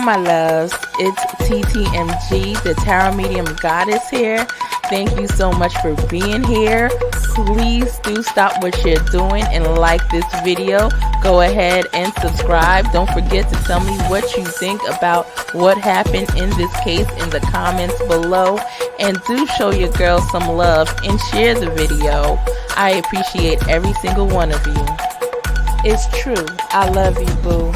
Hello, my loves. It's TTMG, the Tarot Medium Goddess here. Thank you so much for being here. Please do stop what you're doing and like this video. Go ahead and subscribe. Don't forget to tell me what you think about what happened in this case in the comments below. And do show your girl some love and share the video. I appreciate every single one of you. It's true. I love you, boo.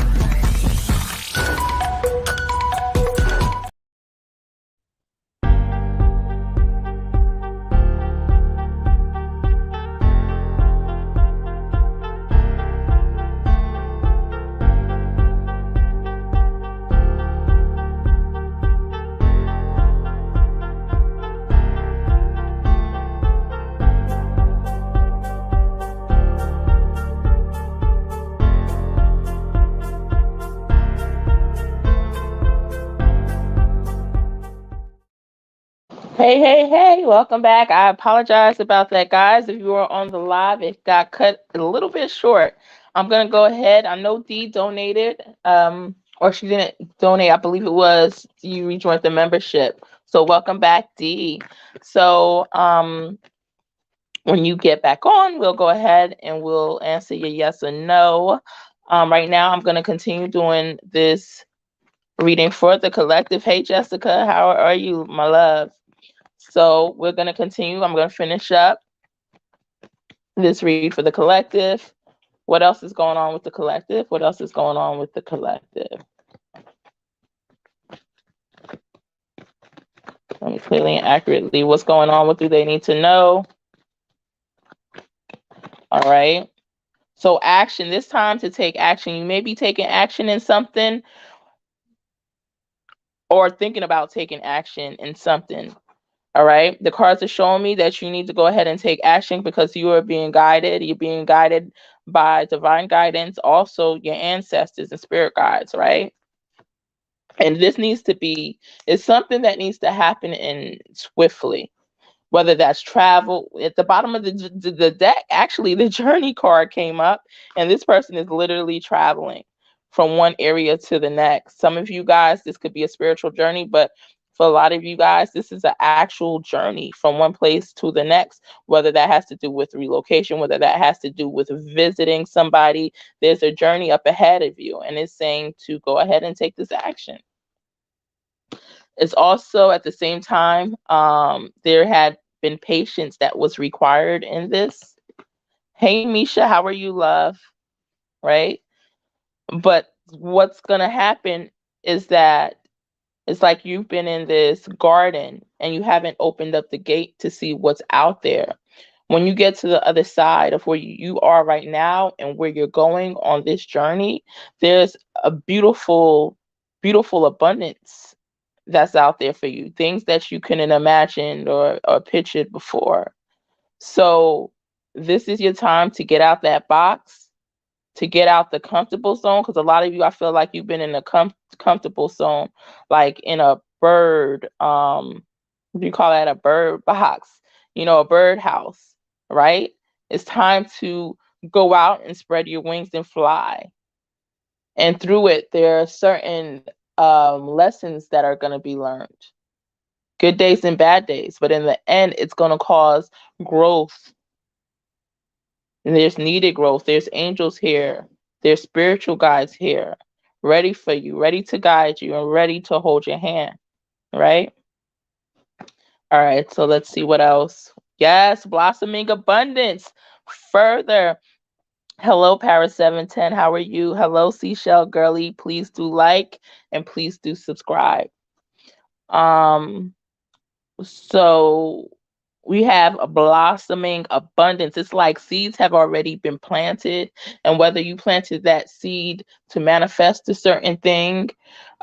Hey, welcome back. I apologize about that, guys. If you were on the live, it got cut a little bit short. I'm going to go ahead. I know Dee donated, or she didn't donate. I believe it was you rejoined the membership. So welcome back, Dee. So when you get back on, we'll go ahead and we'll answer your yes or no. Right now, I'm going to continue doing this reading for the collective. Hey, Jessica, how are you, my love? So we're going to continue. I'm going to finish up this read for the collective. What else is going on with the collective? What else is going on with the collective? Let me clearly and accurately. What's going on? What do they need to know? All right. So action. This time to take action. You may be taking action in something or thinking about taking action in something. All right. The cards are showing me that you need to go ahead and take action because you are being guided. You're being guided by divine guidance, also your ancestors and spirit guides, right? And this needs to be, it's something that needs to happen in swiftly, whether that's travel. At the bottom of the deck, actually, the journey card came up, and this person is literally traveling from one area to the next. Some of you guys, this could be a spiritual journey, but for a lot of you guys, this is an actual journey from one place to the next, whether that has to do with relocation, whether that has to do with visiting somebody. There's a journey up ahead of you, and it's saying to go ahead and take this action. It's also at the same time, there had been patience that was required in this. Hey, Misha, how are you, love? Right? But what's going to happen is that it's like you've been in this garden and you haven't opened up the gate to see what's out there. When you get to the other side of where you are right now and where you're going on this journey, there's a beautiful, beautiful abundance that's out there for you. Things that you couldn't imagine or pictured before. So this is your time to get out that box, to get out the comfortable zone, because a lot of you, I feel like you've been in a comfortable zone, like in a bird, what do you call that? A bird box, you know, a bird house, right? It's time to go out and spread your wings and fly. And through it, there are certain lessons that are going to be learned. Good days and bad days, but in the end, it's going to cause growth. And there's needed growth. There's angels here. There's spiritual guides here, ready for you, ready to guide you, and ready to hold your hand, right? All right, so let's see what else. Yes, blossoming abundance. Further. Hello, Paris 710. How are you? Hello, Seashell Girly. Please do like and please do subscribe. So we have a blossoming abundance. It's like seeds have already been planted, and whether you planted that seed to manifest a certain thing,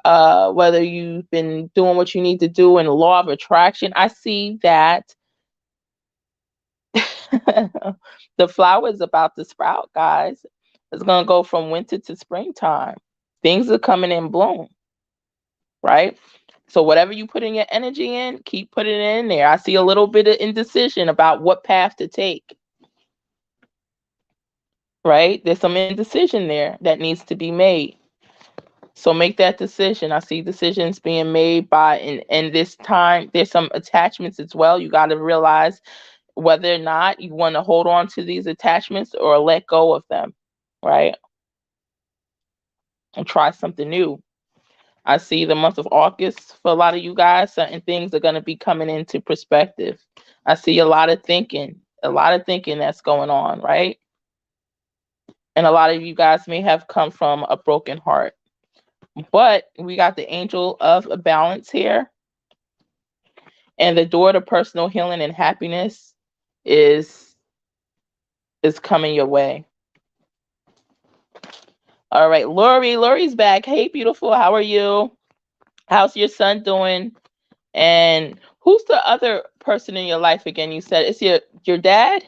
whether you've been doing what you need to do in the law of attraction, I see that the flower is about to sprout, guys. It's going to go from winter to springtime. Things are coming in bloom, right? So whatever you put in your energy in, keep putting it in there. I see a little bit of indecision about what path to take, right? There's some indecision there that needs to be made. So make that decision. I see decisions being made by, in this time, there's some attachments as well. You got to realize whether or not you want to hold on to these attachments or let go of them, right? And try something new. I see the month of August for a lot of you guys, certain things are going to be coming into perspective. I see a lot of thinking that's going on, right? And a lot of you guys may have come from a broken heart. But we got the angel of a balance here. And the door to personal healing and happiness is coming your way. All right, Lori. Lori's back. Hey, beautiful. How are you? How's your son doing? And who's the other person in your life again? You said it's your dad?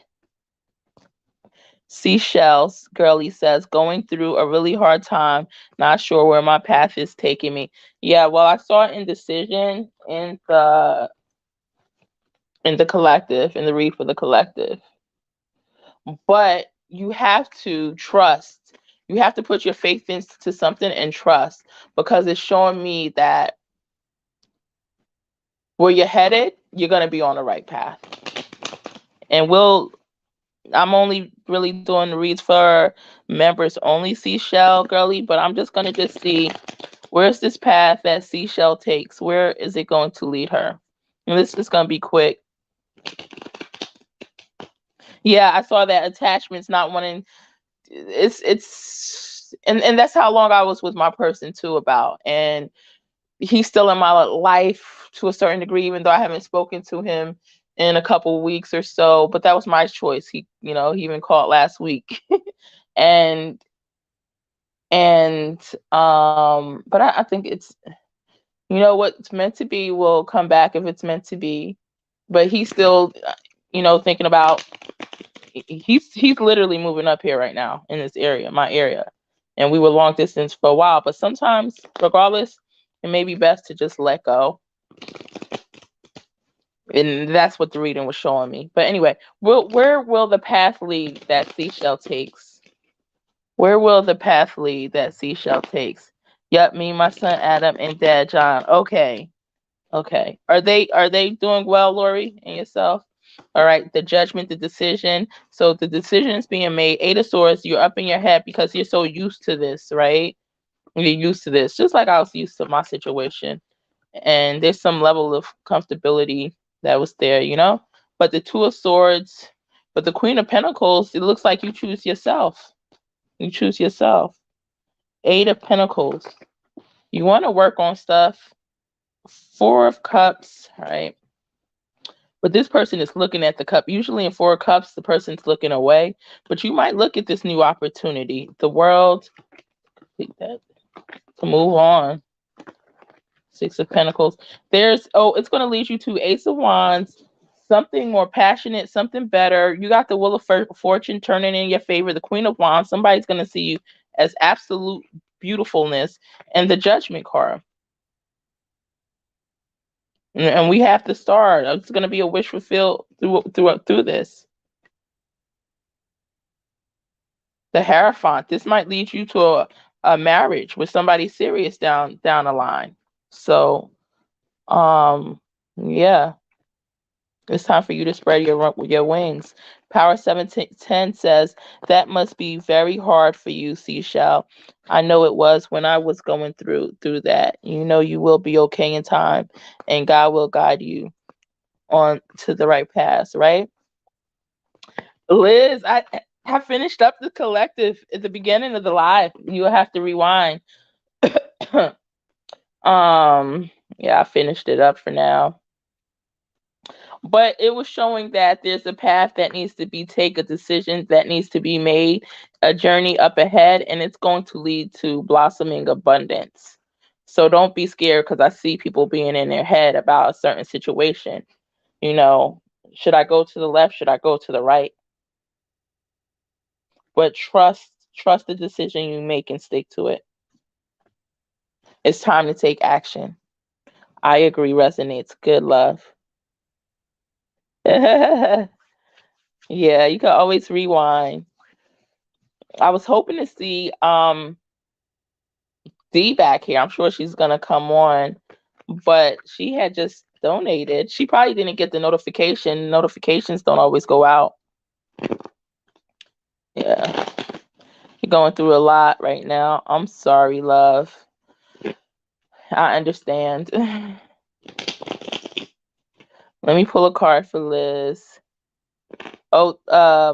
Seashells, girlie says, going through a really hard time, not sure where my path is taking me. Yeah, well, I saw indecision in the collective, in the read for the collective. But you have to trust. You have to put your faith into something and trust, because it's showing me that where you're headed, you're going to be on the right path. And I'm only really doing the reads for members only, Seashell girly, but I'm just going to just see, where's this path that Seashell takes? Where is it going to lead her? And this is going to be quick. Yeah, I saw that attachments not wanting, and that's how long I was with my person too about. And he's still in my life to a certain degree, even though I haven't spoken to him in a couple of weeks or so. But that was my choice. He even called last week. and but I think it's, what's meant to be will come back if it's meant to be. But he's still, thinking about, he's literally moving up here right now in this area, my area. And we were long distance for a while, but sometimes, regardless, it may be best to just let go. And that's what the reading was showing me. But anyway, where will the path lead that Seashell takes? Where will the path lead that Seashell takes? Yep, me, my son Adam, and Dad John. Okay. Are they doing well, Lori, and yourself? All right, the judgment, the decision. So the decision is being made. Eight of Swords, you're up in your head because you're so used to this, right? You're used to this, just like I was used to my situation. And there's some level of comfortability that was there, But the Two of Swords, but the Queen of Pentacles, it looks like you choose yourself. You choose yourself. Eight of Pentacles. You want to work on stuff. Four of Cups, right? But this person is looking at the cup. Usually in Four of Cups, the person's looking away. But you might look at this new opportunity. The world, to move on. Six of Pentacles. It's going to lead you to Ace of Wands, something more passionate, something better. You got the Wheel of Fortune turning in your favor, the Queen of Wands. Somebody's going to see you as absolute beautifulness, and the Judgment card. And we have to start. It's going to be a wish fulfilled through this. The Hierophant. This might lead you to a marriage with somebody serious down the line. So, yeah, it's time for you to spread your wings. Power 710 says, that must be very hard for you, Seashell. I know it was when I was going through that. You will be okay in time, and God will guide you on to the right path, right? Liz, I finished up the collective at the beginning of the live. You'll have to rewind. Yeah, I finished it up for now. But it was showing that there's a path that needs to be taken, a decision that needs to be made, a journey up ahead, and it's going to lead to blossoming abundance. So don't be scared, because I see people being in their head about a certain situation. Should I go to the left? Should I go to the right? But trust the decision you make and stick to it. It's time to take action. I agree, resonates. Good love. Yeah, you can always rewind. I was hoping to see D back here. I'm sure she's gonna come on, but she had just donated. She probably didn't get the notification. Notifications don't always go out. Yeah, you're going through a lot right now. I'm sorry, love. I understand. Let me pull a card for Liz. Oh,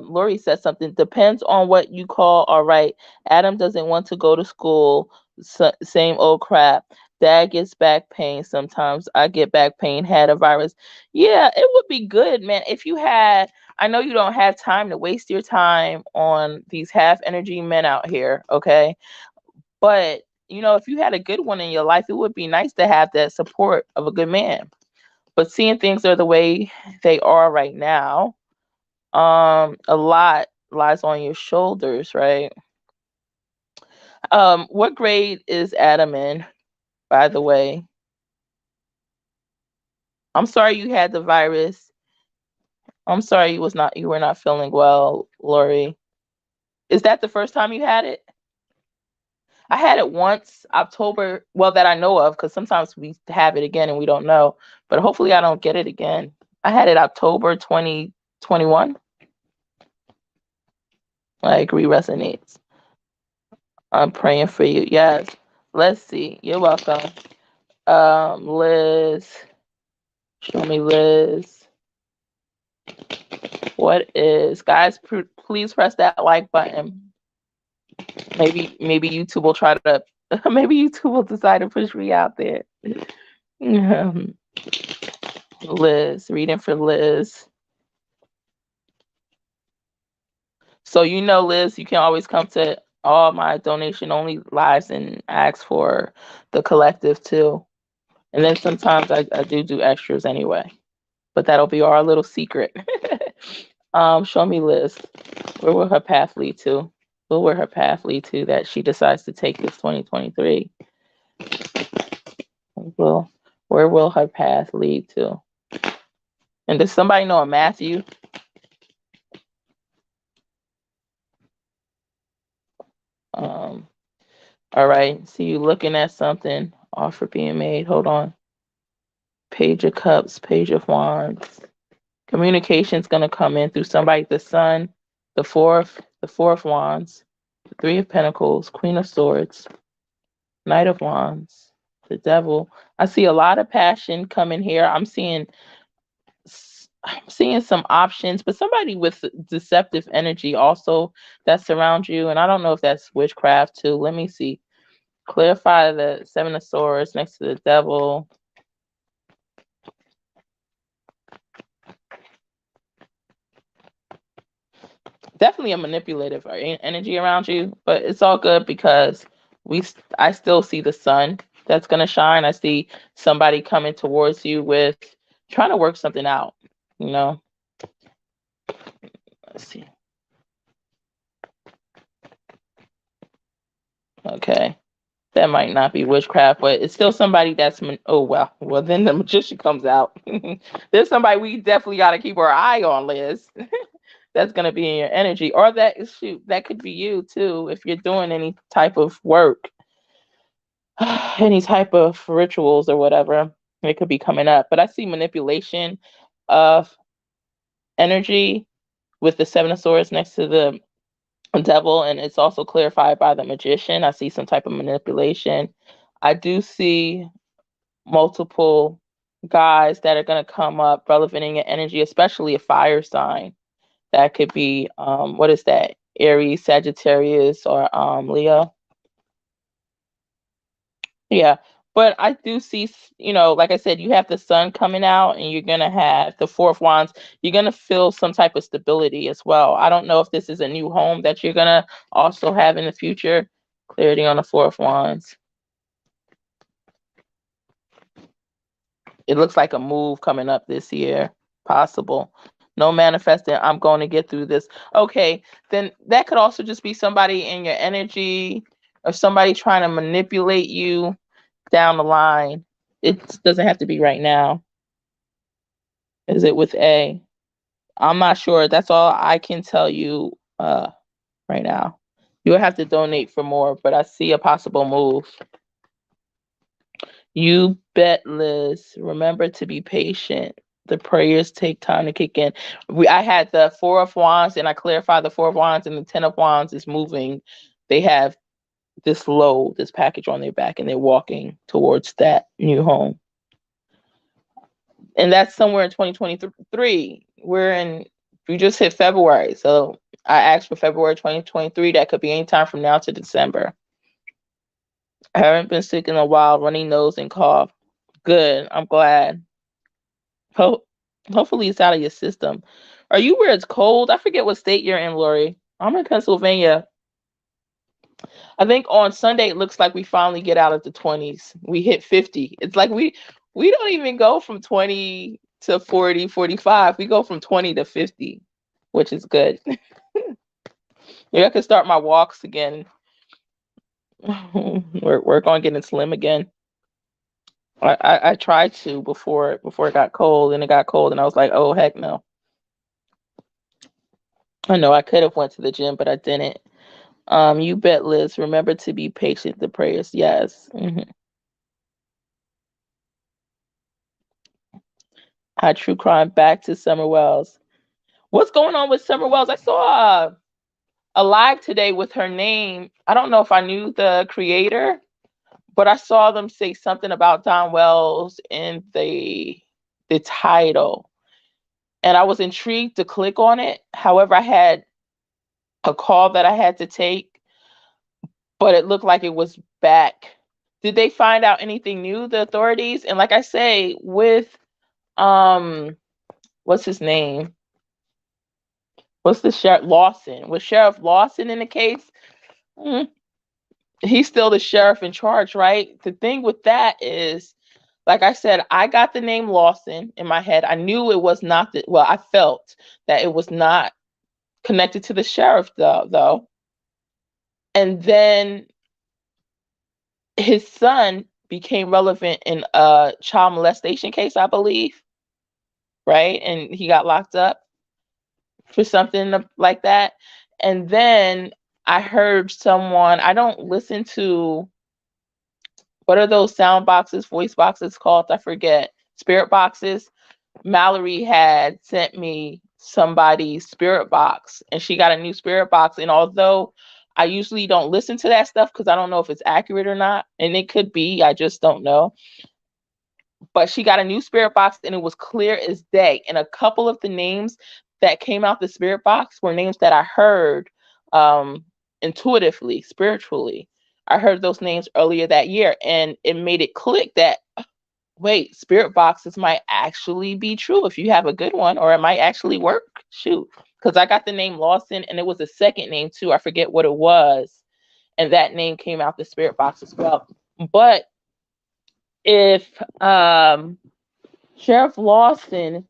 Lori said something. Depends on what you call all right. Adam doesn't want to go to school. Same old crap. Dad gets back pain sometimes. I get back pain. Had a virus. Yeah, it would be good, man. If you had, I know you don't have time to waste your time on these half energy men out here, okay? But you know, if you had a good one in your life, it would be nice to have that support of a good man. But seeing things are the way they are right now, a lot lies on your shoulders, right? What grade is Adam in, by the way? I'm sorry you had the virus. I'm sorry you were not feeling well, Lori. Is that the first time you had it? I had it once, October, well, that I know of, because sometimes we have it again and we don't know. But hopefully I don't get it again. I had it October 2021. I agree, resonates. I'm praying for you. Yes. Let's see. You're welcome. Liz. Show me Liz. What is, guys, please press that like button. Maybe YouTube will try to, maybe YouTube will decide to push me out there. Liz, reading for Liz. So you know, Liz, you can always come to all my donation only lives and ask for the collective too. And then sometimes I do extras anyway. But that'll be our little secret. Show me Liz. Where will her path lead to? Where her path lead to that she decides to take this 2023? Where will her path lead to? And does somebody know a Matthew? All right. See you looking at something. Offer being made. Hold on. Page of Cups, Page of Wands. Communication's gonna come in through somebody. The Sun, the Four of Wands, the Three of Pentacles, Queen of Swords, Knight of Wands, the Devil. I see a lot of passion coming here. I'm seeing some options, but somebody with deceptive energy also that surrounds you. And I don't know if that's witchcraft too. Let me see. Clarify the Seven of Swords next to the Devil. Definitely a manipulative energy around you, but it's all good because I still see the sun that's going to shine. I see somebody coming towards you with trying to work something out, you know. Let's see. Okay. That might not be witchcraft, but it's still somebody that's oh well then the magician comes out. There's somebody we definitely got to keep our eye on, Liz. That's going to be in your energy, or that could be you too if you're doing any type of work, any type of rituals or whatever. It could be coming up, but I see manipulation of energy with the Seven of Swords next to the Devil, and it's also clarified by the Magician. I see some type of manipulation. I do see multiple guys that are going to come up relevant in your energy, especially a fire sign. That could be, what is that? Aries, Sagittarius, or Leo. Yeah. But I do see, like I said, you have the sun coming out and you're going to have the Four of Wands. You're going to feel some type of stability as well. I don't know if this is a new home that you're going to also have in the future. Clarity on the Four of Wands. It looks like a move coming up this year. Possible. No manifesting. I'm going to get through this. Okay. Then that could also just be somebody in your energy or somebody trying to manipulate you down the line. It doesn't have to be right now. Is it with A? I'm not sure. That's all I can tell you right now. You'll have to donate for more, but I see a possible move. You bet, Liz. Remember to be patient. The prayers take time to kick in. I had the Four of Wands, and I clarified the Four of Wands, and the Ten of Wands is moving. They have this package on their back, and they're walking towards that new home. And that's somewhere in 2023. We just hit February. So I asked for February 2023. That could be any time from now to December. I haven't been sick in a while, runny nose and cough. Good. I'm glad. Hopefully it's out of your system. Are you where it's cold? I forget what state you're in, Lori. I'm in Pennsylvania. I think on Sunday it looks like we finally get out of the 20s. We hit 50. It's like we don't even go from 20 to 40, 45. We go from 20 to 50, which is good. Maybe I can start my walks again. Work on getting slim again. I tried to before it got cold, and it got cold, and I was like, oh heck no. I know I could have went to the gym, but I didn't. You bet, Liz. Remember to be patient. The prayers, yes. Hi, true crime. Back to Summer Wells. What's going on with Summer Wells? I saw a live today with her name. I don't know if I knew the creator, but I saw them say something about Don Wells in the title, and I was intrigued to click on it. However, I had a call that I had to take, but it looked like it was back. Did they find out anything new, the authorities? And like I say, with what's his name? What's the sheriff? Lawson. Was Sheriff Lawson in the case? He's still the sheriff in charge, right? The thing with that is, like I said, I got the name Lawson in my head. I knew it was not I felt that it was not connected to the sheriff though. And then his son became relevant in a child molestation case, I believe, right? And he got locked up for something like that. And then I heard someone, I don't listen to, what are those sound boxes, voice boxes called? I forget. Spirit boxes. Mallory had sent me somebody's spirit box, and she got a new spirit box. And although I usually don't listen to that stuff because I don't know if it's accurate or not, and it could be, I just don't know. But she got a new spirit box, and it was clear as day. And a couple of the names that came out the spirit box were names that I heard intuitively, spiritually. I heard those names earlier that year, and it made it click that, wait, spirit boxes might actually be true if you have a good one, or it might actually work. Shoot. Because I got the name Lawson, and it was a second name too. I forget what it was. And that name came out the spirit box as well. But if Sheriff Lawson's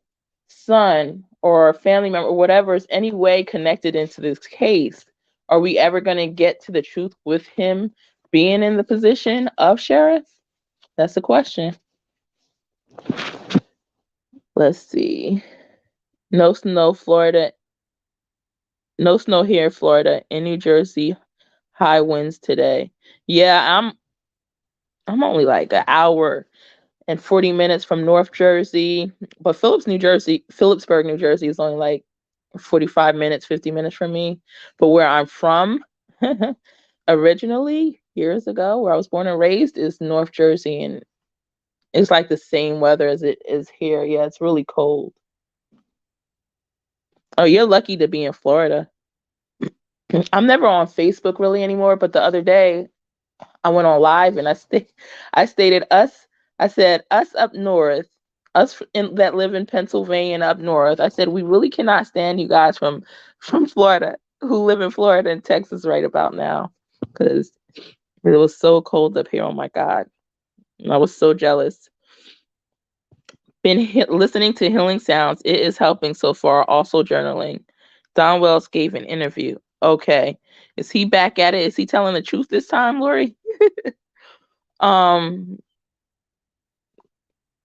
son or family member or whatever is any way connected into this case, are we ever going to get to the truth with him being in the position of sheriff? That's the question. Let's see. No snow, Florida. No snow here in Florida. In New Jersey, high winds today. Yeah, I'm only like an hour and 40 minutes from North Jersey, but Phillipsburg, New Jersey is only like 45 minutes, 50 minutes from me. But where I'm from, originally, years ago, where I was born and raised, is North Jersey, and it's like the same weather as it is here. Yeah, it's really cold. Oh, you're lucky to be in Florida. I'm never on Facebook really anymore, but the other day I went on live and I stated us. I said us up north, that live in Pennsylvania and up north. I said we really cannot stand you guys from Florida who live in Florida and Texas right about now, because it was so cold up here. Oh my God, I was so jealous. Been listening to healing sounds. It is helping so far. Also journaling. Don Wells gave an interview. Okay. Is he back at it? Is he telling the truth this time, Lori?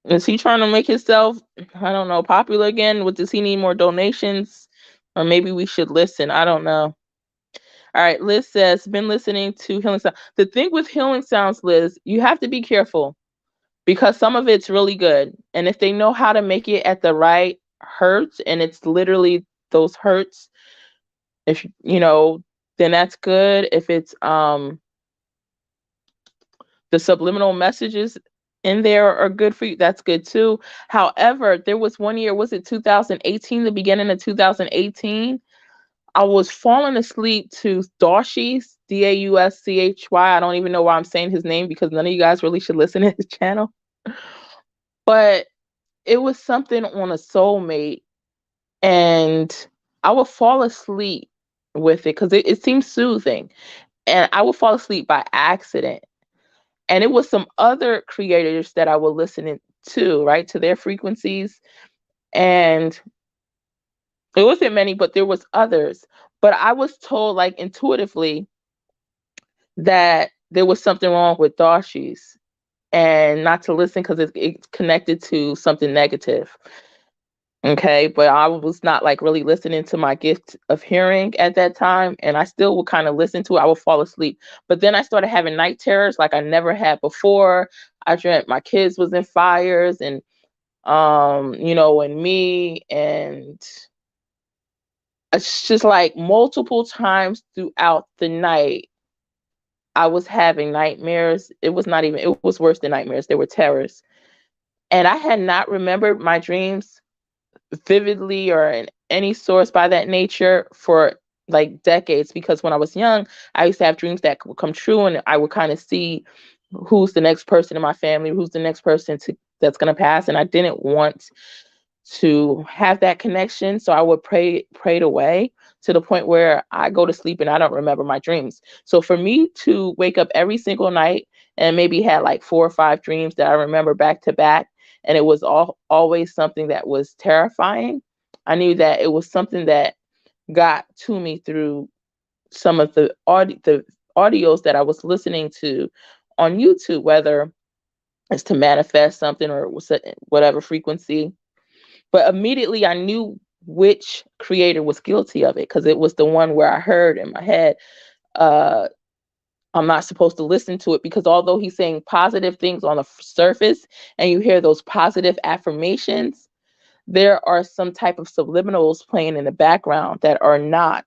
Is he trying to make himself, I don't know, popular again? Does he need more donations? Or maybe we should listen. I don't know. All right. Liz says, been listening to healing sounds. The thing with healing sounds, Liz, you have to be careful. because some of it's really good. And if they know how to make it at the right hertz, and it's literally those hertz, if you know, then that's good. If it's the subliminal messages in there are good for you, that's good too. However, there was one year, was it 2018, the beginning of 2018, I was falling asleep to Daushies, Dauschy. I don't even know why I'm saying his name, because none of you guys really should listen to his channel. But it was something on a soulmate, and I would fall asleep with it because it seemed soothing. And I would fall asleep by accident. And it was some other creators that I would listen to, right, to their frequencies. And it wasn't many, but there was others. But I was told, like, intuitively, that there was something wrong with Darshi's, and not to listen because it's connected to something negative. Okay, but I was not like really listening to my gift of hearing at that time, and I still would kind of listen to it. I would fall asleep, but then I started having night terrors like I never had before. I dreamt my kids was in fires, and and me, and it's just like multiple times throughout the night I was having nightmares. It was worse than nightmares. They were terrors. And I had not remembered my dreams vividly or in any source by that nature for like decades, because when I was young, I used to have dreams that would come true, and I would kind of see who's the next person in my family, who's the next person that's going to pass, and I didn't want to have that connection, so I would pray it away to the point where I go to sleep and I don't remember my dreams. So for me to wake up every single night and maybe had like 4 or 5 dreams that I remember back to back, and it was always something that was terrifying, I knew that it was something that got to me through some of the audios that I was listening to on YouTube, whether it's to manifest something or whatever frequency. But immediately I knew which creator was guilty of it, because it was the one where I heard in my head, I'm not supposed to listen to it, because although he's saying positive things on the surface and you hear those positive affirmations, there are some type of subliminals playing in the background that are not,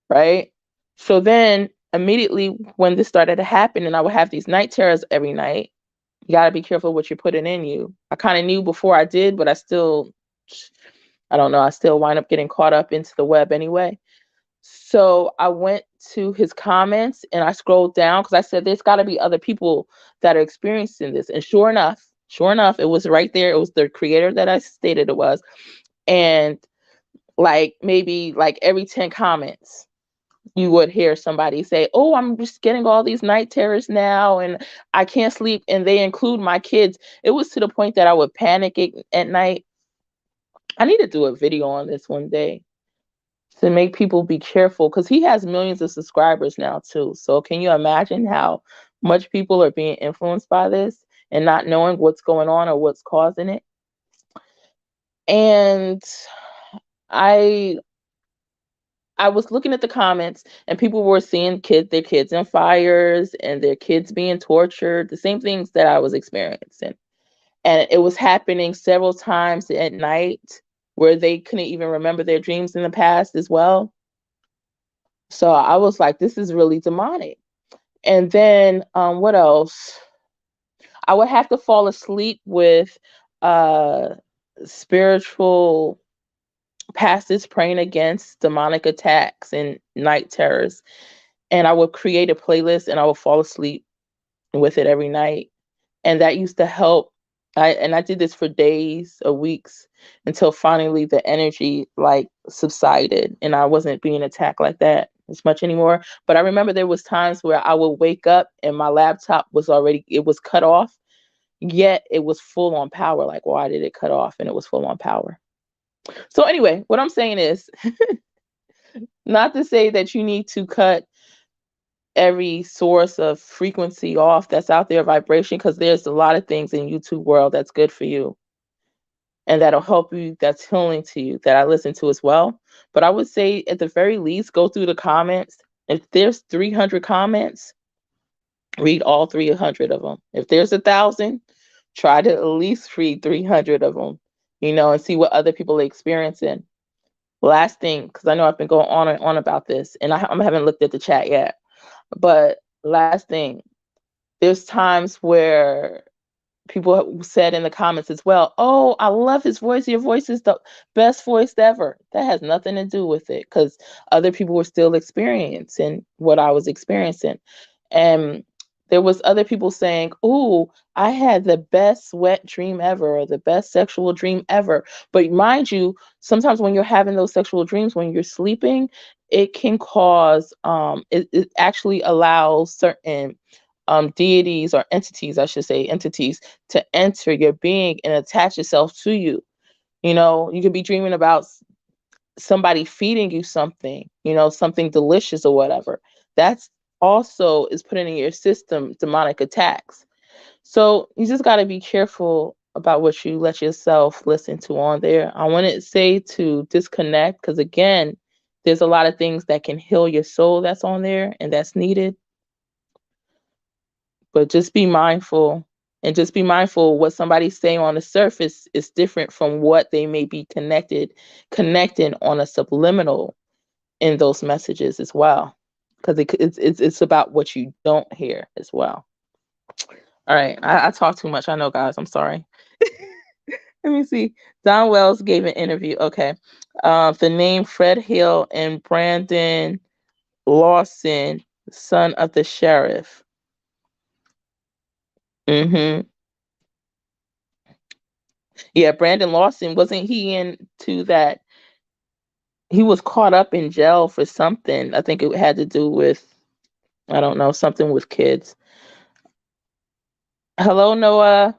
right? So then immediately when this started to happen and I would have these night terrors every night, you got to be careful what you're putting in you. I kind of knew before I did, but I don't know, I still wind up getting caught up into the web anyway. So I went to his comments and I scrolled down because I said, there's got to be other people that are experiencing this. And sure enough, it was right there. It was the creator that I stated it was. And like maybe like every 10 comments, you would hear somebody say, oh, I'm just getting all these night terrors now and I can't sleep. And they include my kids. It was to the point that I would panic at night. I need to do a video on this one day to make people be careful, because he has millions of subscribers now too. So can you imagine how much people are being influenced by this and not knowing what's going on or what's causing it? And I was looking at the comments, and people were seeing their kids in fires and their kids being tortured, the same things that I was experiencing. And it was happening several times at night where they couldn't even remember their dreams in the past as well. So I was like, this is really demonic. And then what else? I would have to fall asleep with spiritual pastors praying against demonic attacks and night terrors. And I would create a playlist and I would fall asleep with it every night. And that used to help. I did this for days or weeks until finally the energy like subsided and I wasn't being attacked like that as much anymore. But I remember there was times where I would wake up and my laptop was cut off, yet it was full on power. Like, why did it cut off? And it was full on power. So anyway, what I'm saying is not to say that you need to cut every source of frequency off that's out there, vibration, because there's a lot of things in YouTube world that's good for you and that'll help you, that's healing to you, that I listen to as well. But I would say at the very least, go through the comments. If there's 300 comments, read all 300 of them. If there's 1,000, Try to at least read 300 of them, and see what other people are experiencing. Last thing, because I know I've been going on and on about this, and I haven't looked at the chat yet. But last thing, there's times where people have said in the comments as well, oh, I love his voice. Your voice is the best voice ever. That has nothing to do with it, because other people were still experiencing what I was experiencing. And there was other people saying, oh, I had the best wet dream ever, or the best sexual dream ever. But mind you, sometimes when you're having those sexual dreams, when you're sleeping, it can cause, it actually allows certain deities, or entities, I should say, entities, to enter your being and attach itself to you. You could be dreaming about somebody feeding you something, something delicious or whatever. That's also is putting in your system demonic attacks. So you just got to be careful about what you let yourself listen to on there. I want to say to disconnect, because again, there's a lot of things that can heal your soul that's on there and that's needed. But just be mindful, and just be mindful what somebody's saying on the surface is different from what they may be connecting on a subliminal in those messages as well, because it's about what you don't hear as well. All right, I talk too much, I know, guys, I'm sorry. Let me see. Don Wells gave an interview. Okay. The name Fred Hill and Brandon Lawson, son of the sheriff. Mm-hmm. Yeah, Brandon Lawson, wasn't he into that? He was caught up in jail for something. I think it had to do with, I don't know, something with kids. Hello, Noah.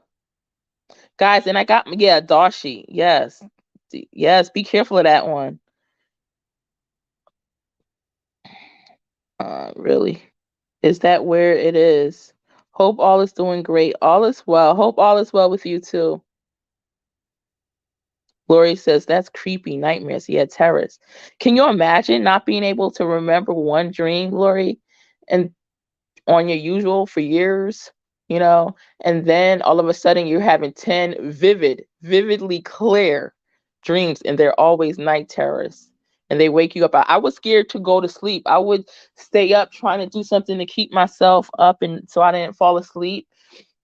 Guys, and I got, yeah, Dashi. Yes. Yes, be careful of that one. Really. Is that where it is? Hope all is doing great. All is well. Hope all is well with you too. Lori says, that's creepy. Nightmares. Yeah, terrors. Can you imagine not being able to remember one dream, Lori, and on your usual for years, and then all of a sudden you're having 10 vividly clear dreams, and they're always night terrors, and they wake you up. I was scared to go to sleep. I would stay up trying to do something to keep myself up, and so I didn't fall asleep.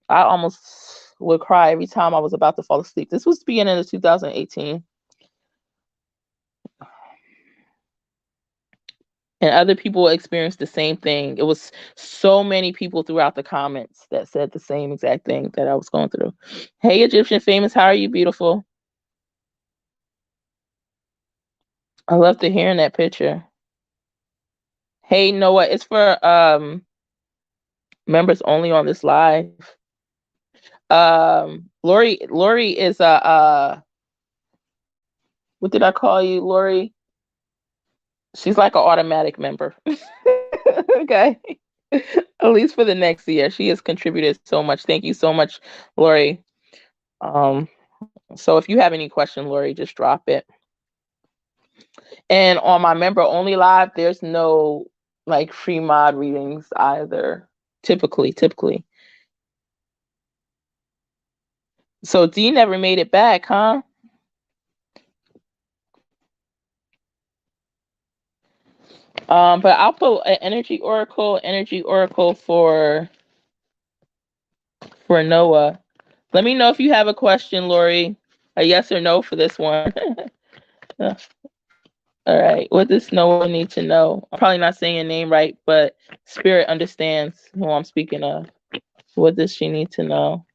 I almost would cry every time I was about to fall asleep. This was the beginning of 2018. And other people experienced the same thing. It was so many people throughout the comments that said the same exact thing that I was going through. Hey, Egyptian Famous, how are you, beautiful? I love to hear in that picture. Hey, Noah, it's for members only on this live. Lori is what did I call you, Lori? She's like an automatic member. Okay. At least for the next year. She has contributed so much. Thank you so much, Lori. So if you have any question, Lori, just drop it. And on my member only live, there's no like free mod readings either. Typically. So D never made it back, huh? But I'll put an energy oracle for Noah. Let me know if you have a question, Lori. A yes or no for this one. All right. What does Noah need to know? I'm probably not saying your name right, but Spirit understands who I'm speaking of. What does she need to know?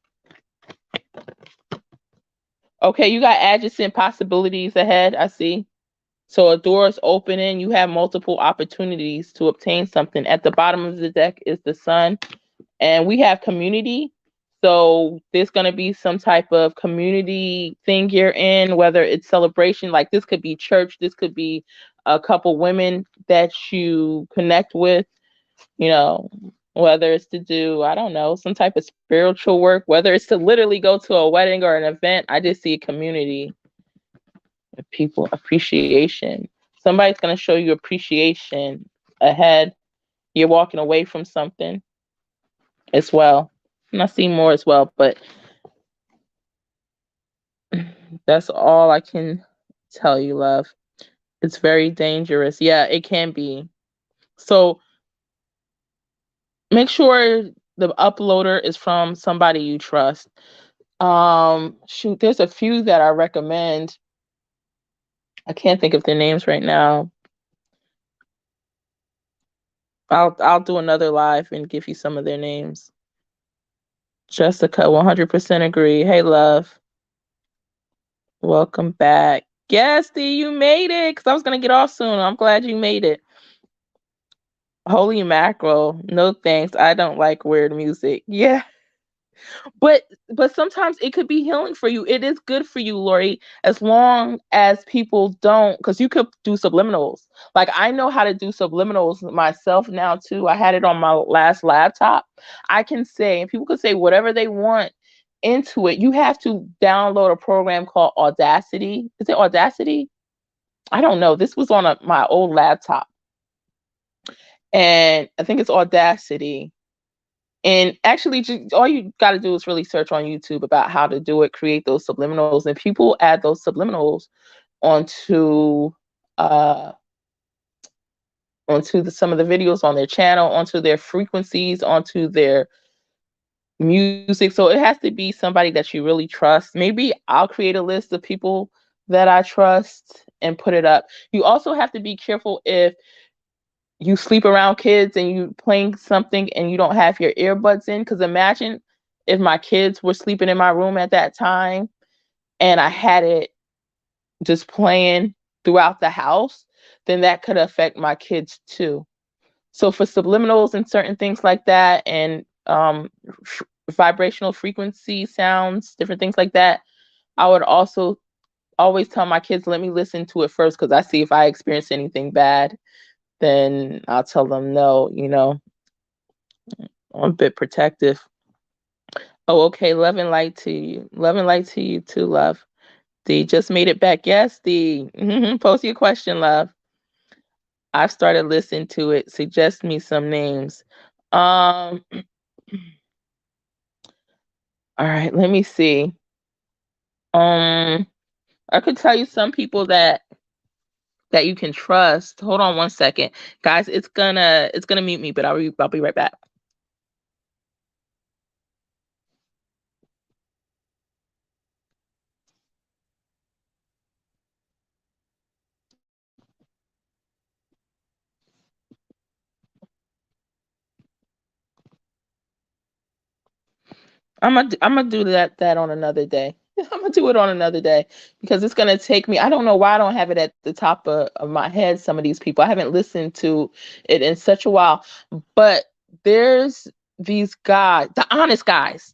Okay, you got adjacent possibilities ahead, I see. So a door is opening. You have multiple opportunities to obtain something. At the bottom of the deck is the sun. And we have community. So there's going to be some type of community thing you're in, whether it's celebration, like this could be church, this could be a couple women that you connect with, whether it's to do, I don't know, some type of spiritual work, whether it's to literally go to a wedding or an event. I just see a community of people, appreciation. Somebody's going to show you appreciation ahead. You're walking away from something as well. And I see more as well, but That's all I can tell you, love. It's very dangerous. Yeah, it can be. So make sure the uploader is from somebody you trust. Shoot, there's a few that I recommend. I can't think of their names right now. I'll do another live and give you some of their names. Jessica, 100% agree. Hey, love. Welcome back. Yes, D, you made it. Because I was going to get off soon. I'm glad you made it. Holy mackerel. No thanks. I don't like weird music. Yeah. But sometimes it could be healing for you. It is good for you, Lori, as long as people don't, because you could do subliminals. Like I know how to do subliminals myself now too. I had it on my last laptop. I can say, and people could say whatever they want into it. You have to download a program called Audacity. Is it Audacity? I don't know. This was on my old laptop. And I think it's Audacity. And actually, all you got to do is really search on YouTube about how to do it, create those subliminals, and people add those subliminals onto some of the videos on their channel, onto their frequencies, onto their music. So it has to be somebody that you really trust. Maybe I'll create a list of people that I trust and put it up. You also have to be careful if you sleep around kids and you playing something and you don't have your earbuds in, because imagine if my kids were sleeping in my room at that time and I had it just playing throughout the house, then that could affect my kids too. So for subliminals and certain things like that, and vibrational frequency sounds, different things like that, I would also always tell my kids, let me listen to it first, because I see if I experience anything bad, then I'll tell them no, I'm a bit protective. Oh, okay. Love and light to you. Love and light to you too, love. D just made it back. Yes, D. Post your question, love. I've started listening to it. Suggest me some names. All right, let me see. I could tell you some people that you can trust. Hold on one second. Guys, it's gonna mute me, but I'll be right back. I'm gonna do that on another day. I'm gonna do it on another day because it's gonna take me. I don't know why I don't have it at the top of my head. Some of these people I haven't listened to it in such a while, but there's these guys, the honest guys.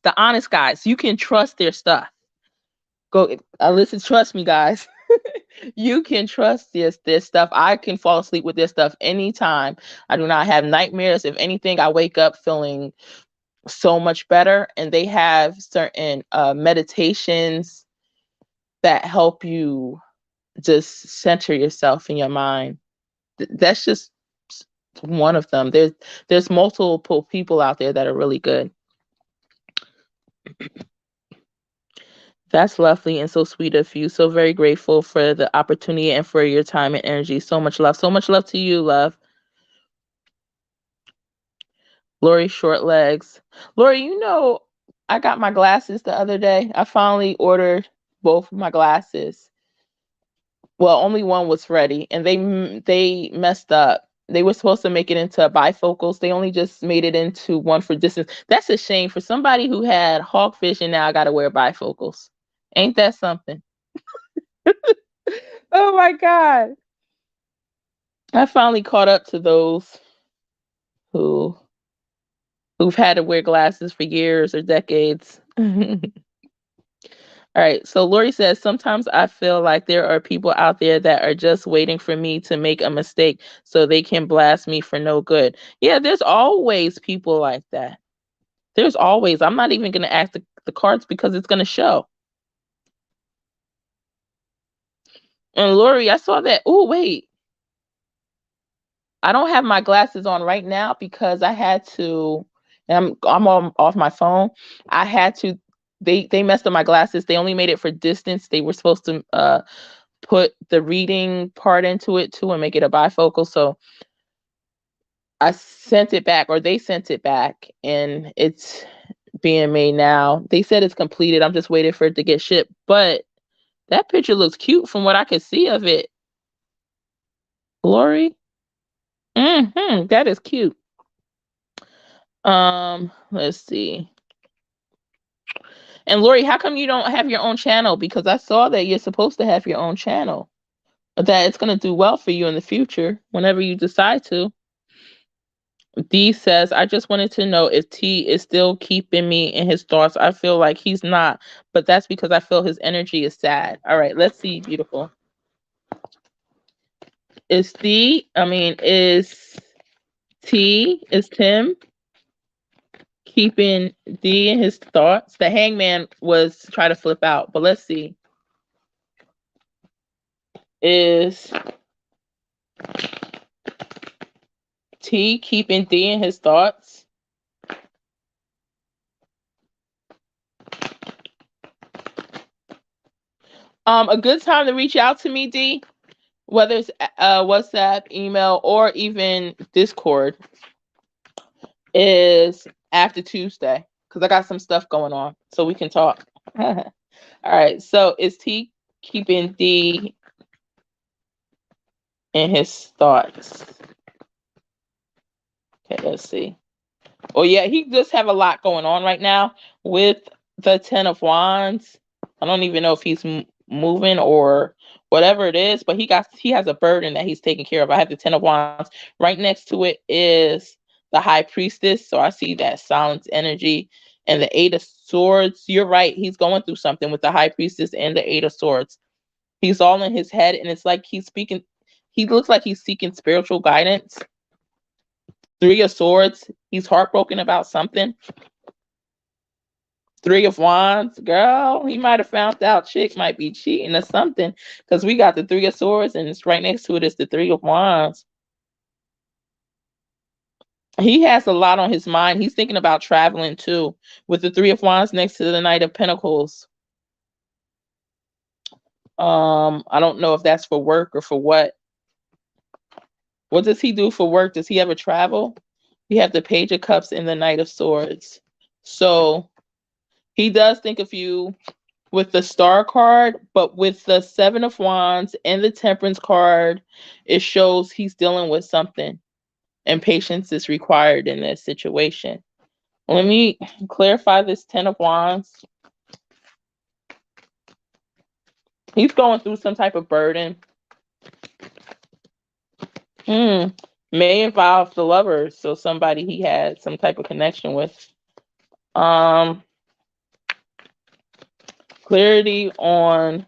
You can trust their stuff. Go, listen. Trust me, guys. You can trust this stuff. I can fall asleep with this stuff anytime. I do not have nightmares. If anything, I wake up feeling so much better, and they have certain meditations that help you just center yourself in your mind. That's just one of them. There's multiple people out there that are really good. That's lovely and so sweet of you. So very grateful for the opportunity and for your time and energy. So much love. So much love to you, love. Lori Short Legs. Lori, I got my glasses the other day. I finally ordered both of my glasses. Well, only one was ready, and they messed up. They were supposed to make it into bifocals. They only just made it into one for distance. That's a shame for somebody who had hawk vision. Now I got to wear bifocals. Ain't that something? Oh my God. I finally caught up to those who who've had to wear glasses for years or decades. All right. So Lori says, sometimes I feel like there are people out there that are just waiting for me to make a mistake so they can blast me for no good. Yeah, there's always people like that. There's always. I'm not even going to ask the cards because it's going to show. And Lori, I saw that. Oh, wait. I don't have my glasses on right now because I had to, and I'm off my phone. I had to they messed up my glasses. They only made it for distance. They were supposed to put the reading part into it too and make it a bifocal. So I sent it back, or they sent it back, and it's being made now. They said it's completed. I'm just waiting for it to get shipped. But that picture looks cute from what I could see of it. Lori? That is cute. Let's see. And Lori, how come you don't have your own channel? Because I saw that you're supposed to have your own channel. That it's going to do well for you in the future whenever you decide to. D says, I just wanted to know if T is still keeping me in his thoughts. I feel like he's not, but that's because I feel his energy is sad. All right, let's see, beautiful. Is T Tim keeping D in his thoughts? The hangman was trying to flip out, but let's see. Is T keeping D in his thoughts? A good time to reach out to me, D, whether it's WhatsApp, email, or even Discord, is after Tuesday, because I got some stuff going on, so we can talk. All right, so is T keeping D in his thoughts? Okay, let's see. Oh yeah, he does have a lot going on right now with the 10 of Wands. I don't even know if he's moving or whatever it is, but he has a burden that he's taking care of. I have the 10 of Wands. Right next to it is the High Priestess, so I see that silence energy. And the 8 of Swords, you're right, he's going through something with the High Priestess and the 8 of Swords. He's all in his head, and it's like he looks like he's seeking spiritual guidance. 3 of Swords, he's heartbroken about something. 3 of Wands, girl, he might have found out chick might be cheating or something, because we got the 3 of Swords, and it's right next to it is the 3 of Wands. He has a lot on his mind. He's thinking about traveling too, with the 3 of Wands next to the Knight of Pentacles. I don't know if that's for work or for what. What does he do for work? Does he ever travel? We have the Page of Cups and the Knight of Swords. So he does think of you with the Star card, but with the 7 of Wands and the Temperance card, it shows he's dealing with something, and patience is required in this situation. Let me clarify this 10 of Wands. He's going through some type of burden. May involve the lover, so somebody he had some type of connection with. Clarity on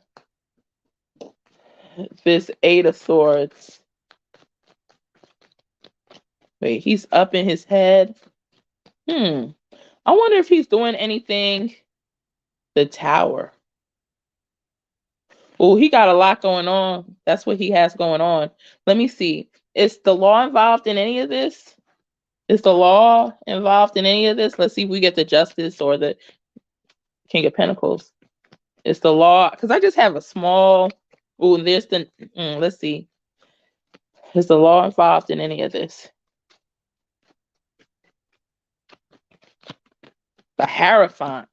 this 8 of Swords. Wait, he's up in his head. I wonder if he's doing anything. The Tower. Oh, he got a lot going on. That's what he has going on. Let me see. Is the law involved in any of this? Is the law involved in any of this? Let's see if we get the Justice or the King of Pentacles. Is the law, because I just have a small, there's the, let's see. Is the law involved in any of this? The Hierophant.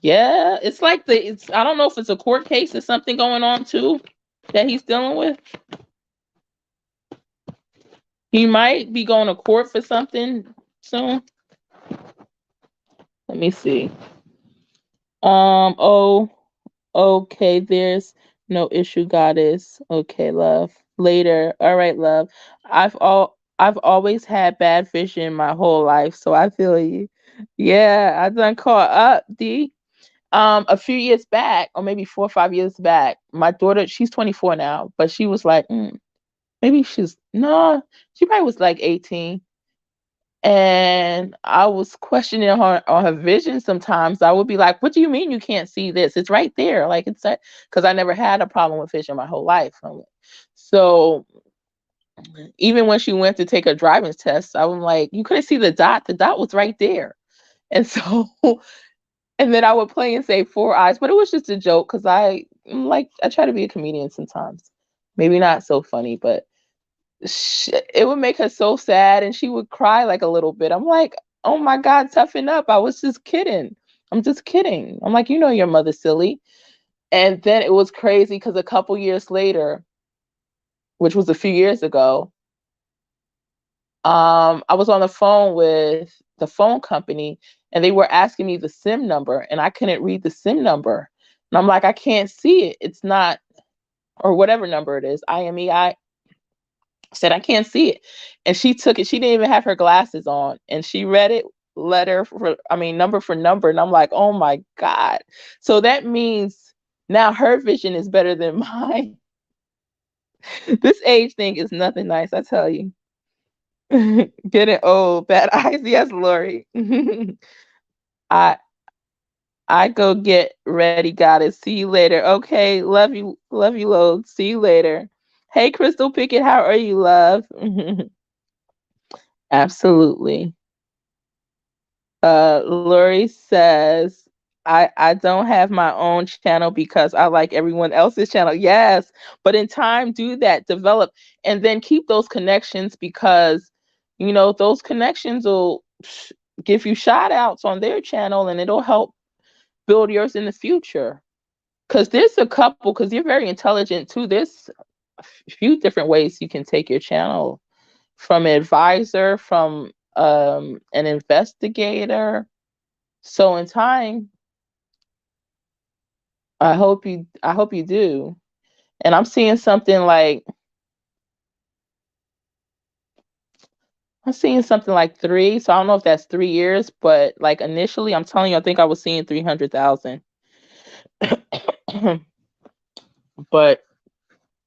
Yeah, it's like I don't know if it's a court case or something going on too that he's dealing with. He might be going to court for something soon. Let me see. Okay, there's no issue, goddess. Okay, love. Later. All right, love. I've always had bad vision my whole life, so I feel you. Yeah, I done caught up, D. A few years back, or maybe 4 or 5 years back, my daughter, she's 24 now, but she was like, maybe she probably was like 18. And I was questioning her on her vision sometimes. I would be like, what do you mean you can't see this? It's right there. Like, it's because I never had a problem with vision my whole life. So even when she went to take her driving test, I was like, you couldn't see the dot. The dot was right there. And so, and then I would play and say four eyes, but it was just a joke because I try to be a comedian sometimes. Maybe not so funny, but it would make her so sad and she would cry like a little bit. I'm like, oh my God, toughen up. I was just kidding. I'm just kidding. I'm like, your mother's silly. And then it was crazy because a couple years later, which was a few years ago, I was on the phone with the phone company and they were asking me the SIM number and I couldn't read the SIM number. And I'm like, I can't see it. It's not, or whatever number it is, IMEI. Said, I can't see it. And she took it. She didn't even have her glasses on. And she read it number for number. And I'm like, oh my God. So that means now her vision is better than mine. This age thing is nothing nice, I tell you. Getting old, bad eyes. Yes, Lori. I I go get ready, goddess. See you later. Okay, love you, loads. See you later. Hey, Crystal Pickett, how are you, love? Absolutely. Lori says, I don't have my own channel because I like everyone else's channel. Yes, but in time, do that, develop, and then keep those connections because those connections will give you shout outs on their channel and it'll help build yours in the future. Because there's a couple, because you're very intelligent too. There's a few different ways you can take your channel, from an advisor, from an investigator. So in time, I hope you do. And I'm seeing something like 3. So I don't know if that's 3 years, but like initially, I'm telling you, I think I was seeing 300,000. But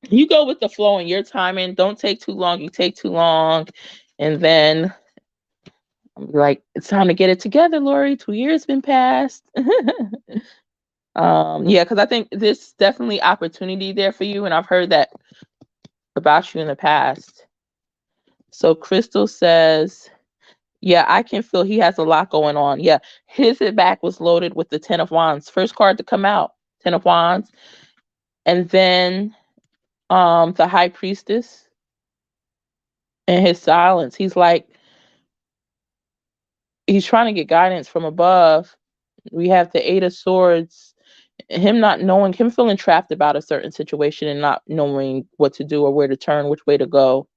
you go with the flow in your timing. Don't take too long. You take too long, and then I'm like, it's time to get it together, Lori. 2 years been passed. Yeah, because I think there's definitely opportunity there for you, and I've heard that about you in the past. So Crystal says, yeah, I can feel he has a lot going on. Yeah, his back was loaded with the Ten of Wands. First card to come out, Ten of Wands. And then the High Priestess and his silence. He's trying to get guidance from above. We have the Eight of Swords. Him not knowing, him feeling trapped about a certain situation and not knowing what to do or where to turn, which way to go.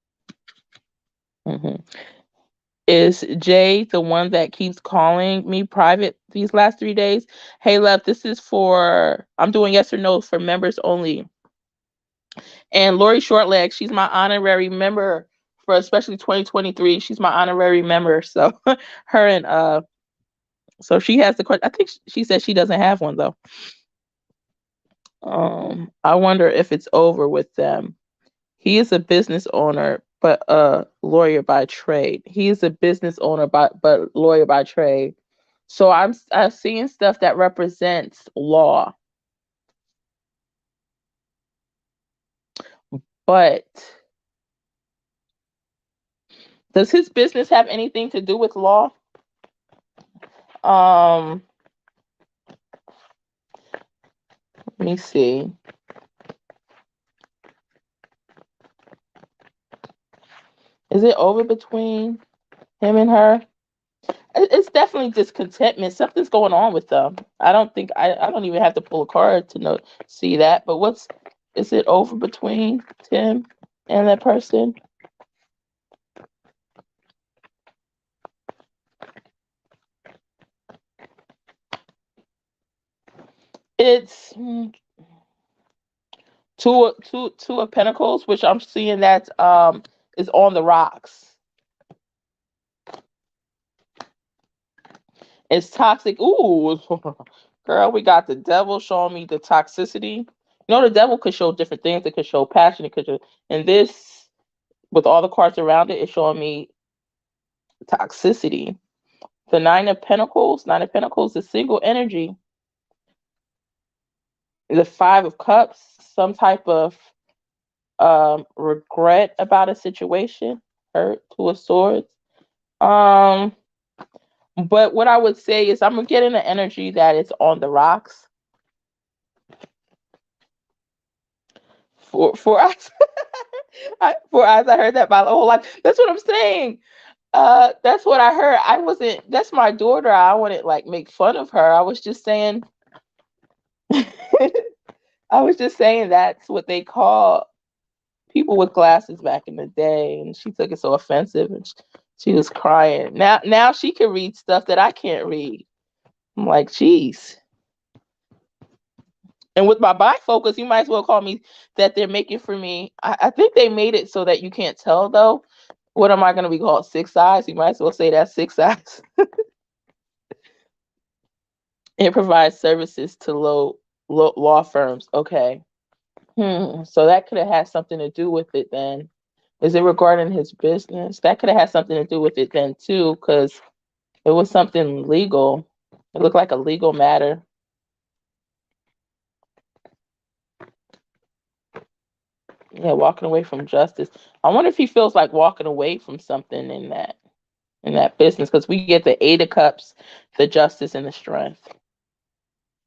Is Jay the one that keeps calling me private these last 3 days? Hey, love, this is I'm doing yes or no for members only. And Lori Shortleg, she's my honorary member for especially 2023. She's my honorary member. So her and so she has the question. I think she said she doesn't have one though. I wonder if it's over with them. He is a business owner, but a lawyer by trade. He is a business owner, but lawyer by trade. So I'm seeing stuff that represents law. But does his business have anything to do with law? Let me see. Is it over between him and her? It's definitely discontentment. Something's going on with them. I don't even have to pull a card to see that. But is it over between Tim and that person? It's two of Pentacles, which I'm seeing that is on the rocks. It's toxic. Ooh, girl, we got the devil showing me the toxicity. The devil could show different things. It could show passion. It could show, and this, with all the cards around it, is showing me toxicity. The Nine of Pentacles is single energy. The Five of Cups, some type of regret about a situation. Hurt, Two of Swords. But what I would say is I'm getting the energy that it's on the rocks for us. For us, I heard that my whole life. That's what I'm saying. That's what I heard. I wasn't. That's my daughter. I wouldn't like make fun of her. I was just saying. I was just saying that's what they call people with glasses back in the day, and she took it so offensive, and she was crying. Now she can read stuff that I can't read. I'm like, geez. And with my bifocals, you might as well call me that they're making for me. I think they made it so that you can't tell though. What am I going to be called? Six eyes? You might as well say that's six eyes. It provides services to low law firms. Okay. So that could have had something to do with it then. Is it regarding his business? That could have had something to do with it then too, because it was something legal. It looked like a legal matter. Yeah, walking away from justice. I wonder if he feels like walking away from something in that business, because we get the Eight of Cups, the Justice, and the Strength.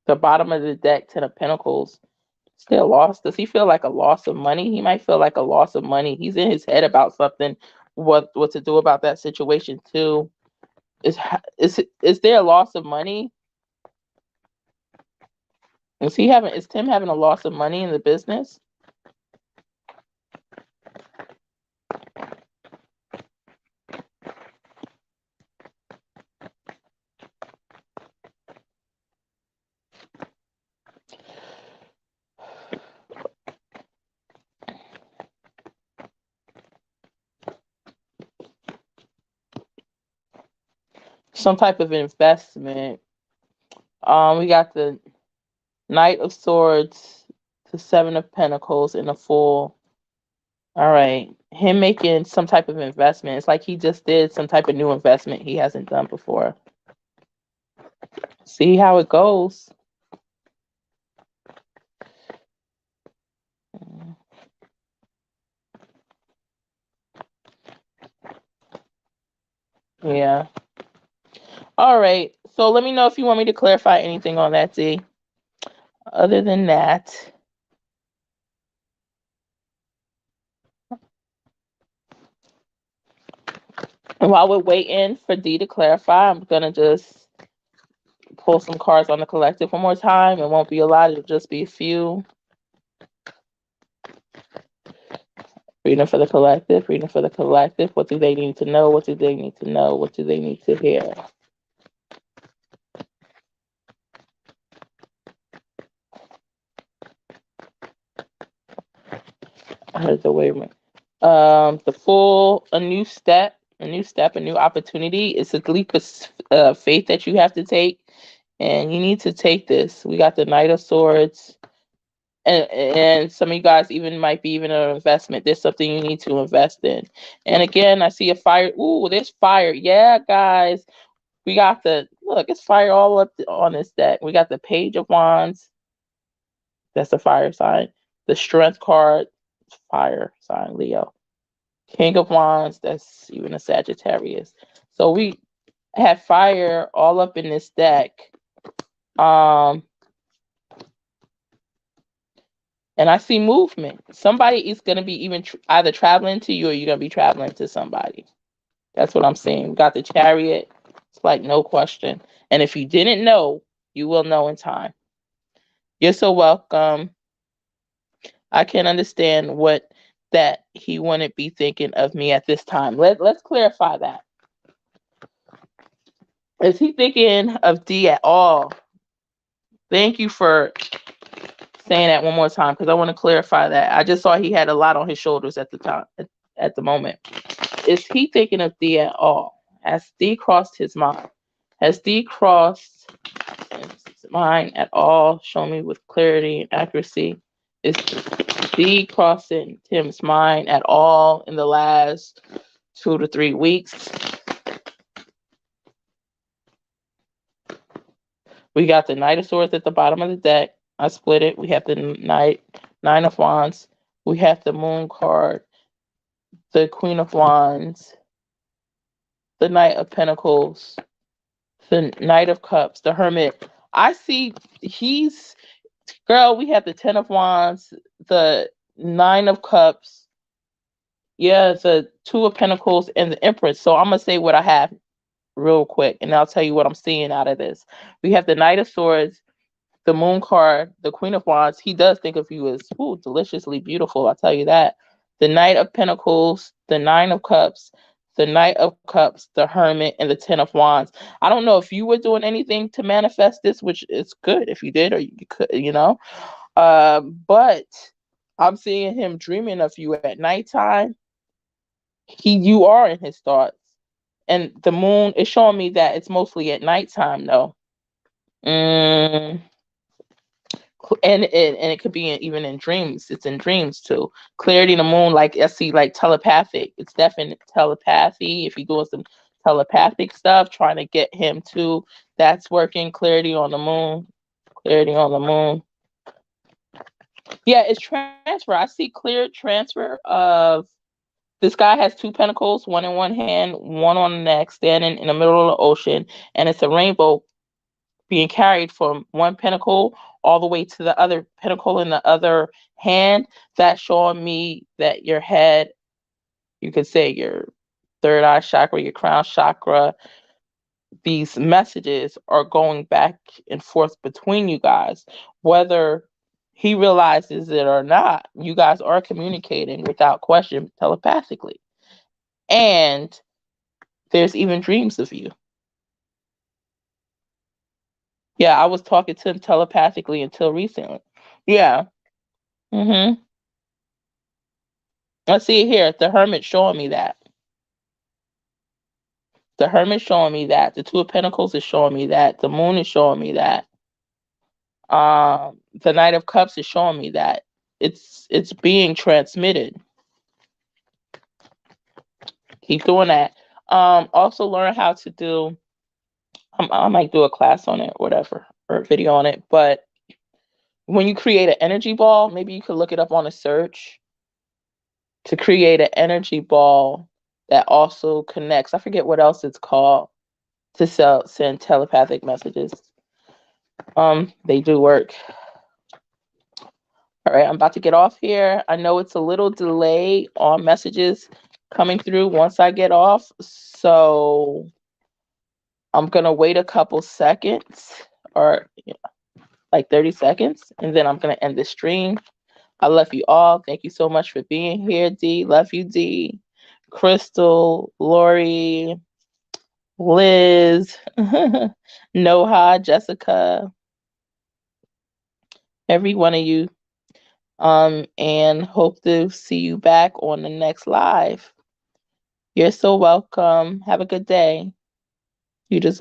The bottom of the deck, Ten of Pentacles. Still lost. Does he feel like a loss of money? He might feel like a loss of money. He's in his head about something. What to do about that situation too? Is there a loss of money? Is Tim having a loss of money in the business? Some type of investment. We got the Knight of Swords, the Seven of Pentacles, and the Fool. All right. Him making some type of investment. It's like he just did some type of new investment he hasn't done before. See how it goes. Yeah. All right. So let me know if you want me to clarify anything on that, Z. Other than that, and while we're waiting for D to clarify, I'm going to just pull some cards on the collective one more time. It won't be a lot. It'll just be a few. Reading for the collective. Reading for the collective. What do they need to know? What do they need to know? What do they need to hear? I heard the wavering. The Fool, a new step, a new opportunity. It's a leap of faith that you have to take, and you need to take this. We got the Knight of Swords, and some of you guys might be even an investment. There's something you need to invest in. And again, I see a fire. Ooh, there's fire. Yeah, guys, we got it's fire all up on this deck. We got the Page of Wands. That's a fire sign. The Strength card, fire sign, Leo. King of Wands, that's even a Sagittarius. So we have fire all up in this deck. And I see movement. Somebody is going to be either traveling to you, or you're going to be traveling to somebody. That's what I'm saying. We got the Chariot. It's like no question. And if you didn't know, you will know in time. You're so welcome. I can understand what that he wouldn't be thinking of me at this time. Let's clarify that. Is he thinking of D at all? Thank you for saying that one more time, because I want to clarify that. I just saw he had a lot on his shoulders at the time, at the moment. Is he thinking of D at all? Has D crossed his mind? Has D crossed his mind at all? Show me with clarity and accuracy. Is D crossing Tim's mind at all in the last 2 to 3 weeks? We got the Knight of Swords at the bottom of the deck. I split it. We have the Nine of Wands. We have the Moon card, the Queen of Wands, the Knight of Pentacles, the Knight of Cups, the Hermit. I see girl, we have the Ten of Wands, the Nine of Cups, yeah, the Two of Pentacles, and the Empress. So I'm going to say what I have real quick, and I'll tell you what I'm seeing out of this. We have the Knight of Swords, the Moon card, the Queen of Wands. He does think of you as deliciously beautiful, I'll tell you that. The Knight of Pentacles, the Nine of Cups, the Knight of Cups, the Hermit, and the Ten of Wands. I don't know if you were doing anything to manifest this, which is good if you did, or you could, but I'm seeing him dreaming of you at nighttime. You are in his thoughts. And the moon is showing me that it's mostly at nighttime, though. And it could be even in dreams. It's in dreams too. Clarity in the moon, like I see, like telepathic. It's definite telepathy. If you're doing some telepathic stuff, trying to get him to, that's working. Clarity on the moon. Clarity on the moon. Yeah, it's transfer. I see clear transfer of. This guy has two pentacles, one in one hand, one on the neck, standing in the middle of the ocean, and it's a rainbow being carried from one pentacle all the way to the other pentacle in the other hand. That's showing me that your head, you could say your third eye chakra, your crown chakra, these messages are going back and forth between you guys. Whether he realizes it or not, you guys are communicating without question telepathically. And there's even dreams of you. Yeah, I was talking to him telepathically until recently. Yeah. I see it here. The Hermit showing me that. The Hermit showing me that. The Two of Pentacles is showing me that. The Moon is showing me that. The Knight of Cups is showing me that. It's being transmitted. Keep doing that. Also learn how to do, I might do a class on it, whatever, or a video on it. But when you create an energy ball, maybe you could look it up on a search to create an energy ball that also connects. I forget what else it's called to send telepathic messages. They do work. All right, I'm about to get off here. I know it's a little delay on messages coming through once I get off, so I'm gonna wait a couple seconds, or like 30 seconds, and then I'm gonna end the stream. I love you all. Thank you so much for being here, D. Love you, D. Crystal, Lori, Liz, Noha, Jessica, every one of you. And hope to see you back on the next live. You're so welcome. Have a good day. You deserve